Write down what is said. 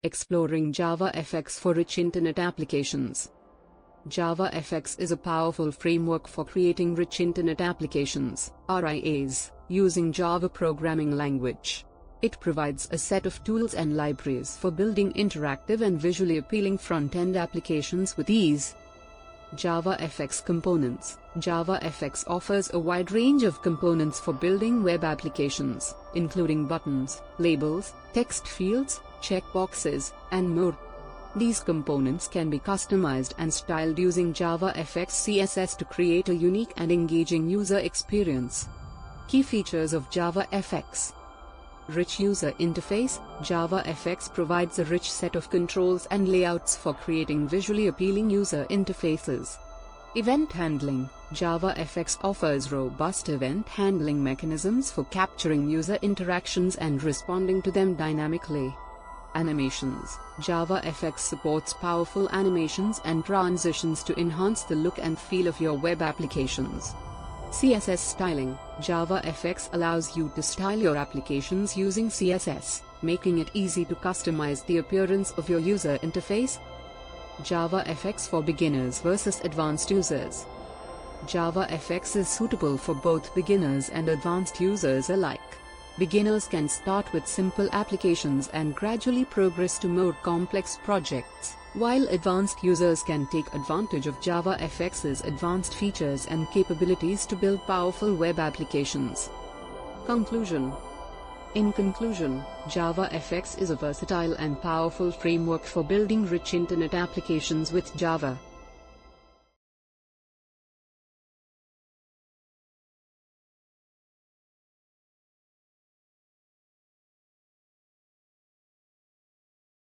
Exploring JavaFX for rich Internet applications. JavaFX is a powerful framework for creating rich Internet applications, RIAs, using Java programming language. It provides a set of tools and libraries for building interactive and visually appealing front-end applications with ease. JavaFX Components. JavaFX offers a wide range of components for building web applications, including buttons, labels, text fields, checkboxes, and more. These components can be customized and styled using JavaFX CSS to create a unique and engaging user experience. Key features of JavaFX. Rich user interface. JavaFX provides a rich set of controls and layouts for creating visually appealing user interfaces. Event handling. JavaFX offers robust event handling mechanisms for capturing user interactions and responding to them dynamically. Animations. JavaFX supports powerful animations and transitions to enhance the look and feel of your web applications. CSS styling. JavaFX allows you to style your applications using CSS, making it easy to customize the appearance of your user interface. JavaFX for beginners versus advanced users. JavaFX is suitable for both beginners and advanced users alike. Beginners can start with simple applications and gradually progress to more complex projects, while advanced users can take advantage of JavaFX's advanced features and capabilities to build powerful web applications. Conclusion. In conclusion, JavaFX is a versatile and powerful framework for building rich Internet applications with Java.